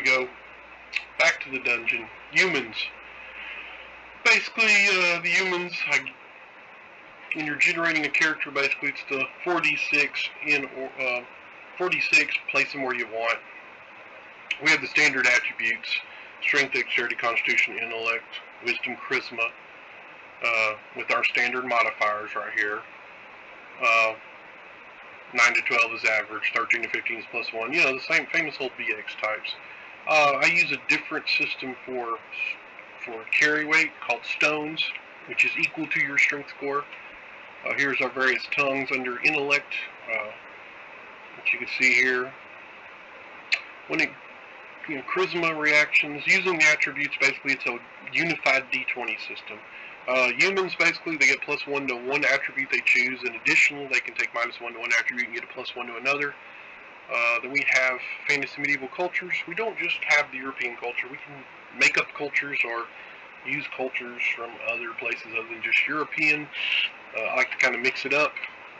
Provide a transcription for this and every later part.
go. Back to the dungeon. Humans. Basically, the humans, when you're generating a character, basically it's the 4d6 4d6, place them where you want. We have the standard attributes: strength, dexterity, constitution, intellect, wisdom, charisma, with our standard modifiers right here. 9 to 12 is average, 13 to 15 is plus 1. The same famous old BX types. I use a different system for carry weight called stones, which is equal to your strength score. Here's our various tongues under intellect, which you can see here. Charisma reactions, using the attributes, basically it's a unified D20 system. Humans, basically, they get plus 1 to one attribute they choose, and additional, they can take minus 1 to one attribute and get a plus 1 to another. Then we have fantasy medieval cultures. We don't just have the European culture. We can make up cultures or use cultures from other places other than just European. I like to kind of mix it up.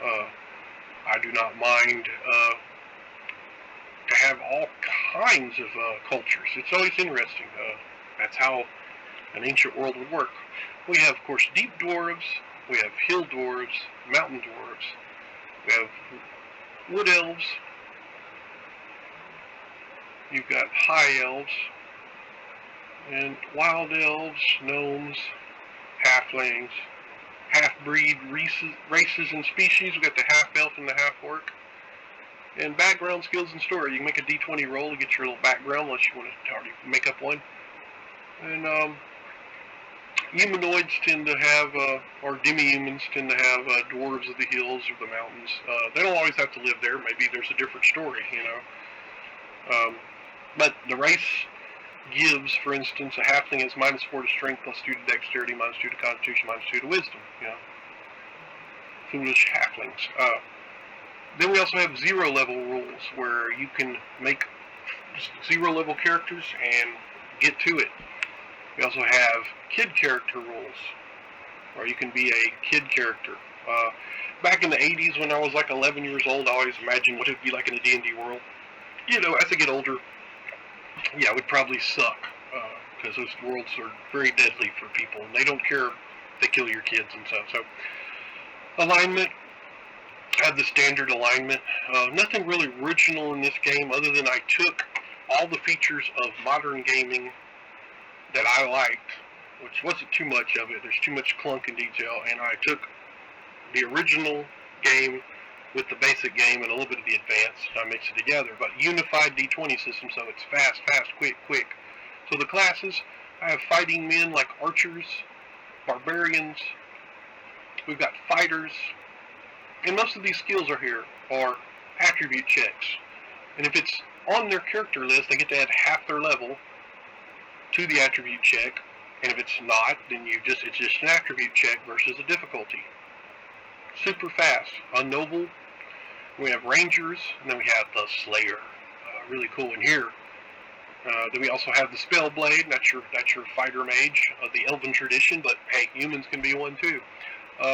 I do not mind to have all kinds of cultures. It's always interesting. That's how an ancient world would work. We have, of course, deep dwarves, we have hill dwarves, mountain dwarves, we have wood elves, you've got high elves, and wild elves, gnomes, halflings, half-breed races and species. We've got the half-elf and the half-orc. And background skills and story. You can make a D20 roll to get your little background unless you want to already make up one. And humanoids tend to have, or demi-humans tend to have dwarves of the hills or the mountains. They don't always have to live there. Maybe there's a different story, But the race gives, for instance, a halfling has minus 4 to strength, plus 2 to dexterity, minus 2 to constitution, minus 2 to wisdom. Foolish halflings. Then we also have 0 level rules where you can make 0 level characters and get to it. We also have kid character rules where you can be a kid character. Back in the 80s when I was like 11 years old, I always imagined what it would be like in a D&D world. As I get older, it would probably suck because those worlds are very deadly for people and they don't care if they kill your kids and stuff. So, alignment. I have the standard alignment. Nothing really original in this game other than I took all the features of modern gaming that I liked, which wasn't too much of it. There's too much clunk and detail, and I took the original game with the basic game and a little bit of the advanced, and I mixed it together. But unified D20 system, so it's fast, quick. So the classes, I have fighting men like archers, barbarians, we've got fighters, and most of these skills are attribute checks. And if it's on their character list, they get to add half their level to the attribute check. And if it's not, then it's just an attribute check versus a difficulty. Super fast. Unnoble. We have rangers, and then we have the slayer. Really cool in here. Then we also have the spellblade. That's your fighter mage of the elven tradition, but hey, humans can be one too.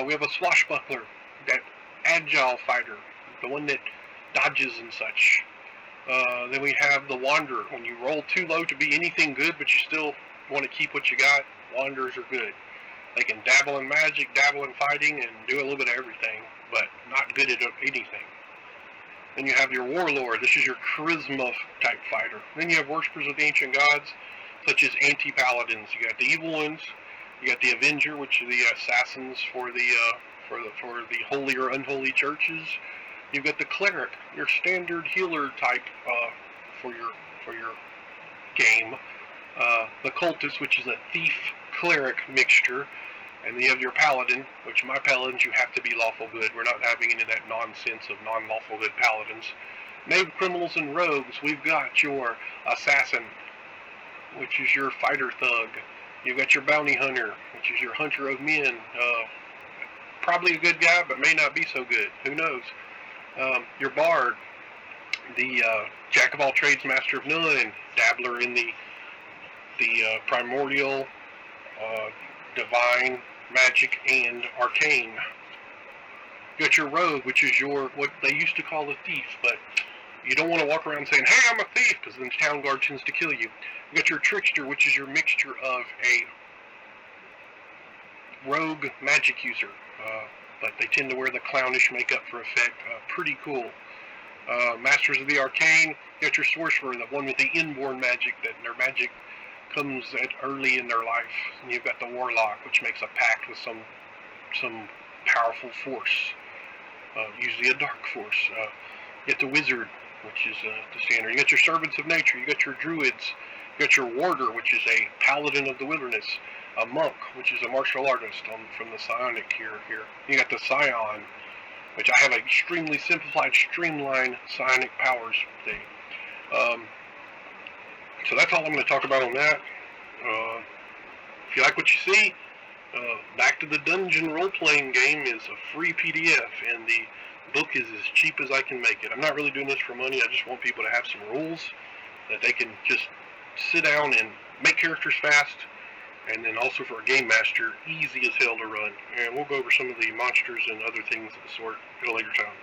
We have a swashbuckler, that agile fighter, the one that dodges and such. Then we have the wanderer. When you roll too low to be anything good, but you still want to keep what you got, wanderers are good. They can dabble in magic, dabble in fighting, and do a little bit of everything, but not good at anything. Then you have your warlord. This is your charisma type fighter. Then you have worshippers of the ancient gods, such as anti-paladins. You got the evil ones. You got the avenger, which are the assassins for the holy or unholy churches. You've got the cleric, your standard healer type for your game. The cultist, which is a thief cleric mixture. And then you have your paladin, which my paladins, you have to be lawful good. We're not having any of that nonsense of non-lawful good paladins. Knave criminals and rogues, we've got your assassin, which is your fighter thug. You've got your bounty hunter, which is your hunter of men. Probably a good guy, but may not be so good. Who knows? Your bard, the jack of all trades, master of none, dabbler in the primordial, divine, magic, and arcane. You got your rogue, which is what they used to call a thief, but You don't want to walk around saying, "Hey, I'm a thief," because then the town guard tends to kill you. You got your trickster, which is your mixture of a rogue magic user, but they tend to wear the clownish makeup for effect. Pretty cool. Masters of the Arcane, you got your sorcerer, the one with the inborn magic, that their magic comes at early in their life. And you've got the warlock, which makes a pact with some powerful force, usually a dark force. You got the wizard, which is the standard. You got your servants of nature. You got your druids. You got your warder, which is a paladin of the wilderness. A monk, which is a martial artist from the psionic here. You got the scion, which I have an extremely simplified, streamlined psionic powers thing. So that's all I'm going to talk about on that. If you like what you see, Back to the Dungeon role-playing game is a free PDF, and the book is as cheap as I can make it. I'm not really doing this for money. I just want people to have some rules that they can just sit down and make characters fast, and then also for a game master, easy as hell to run. And we'll go over some of the monsters and other things of the sort at a later time.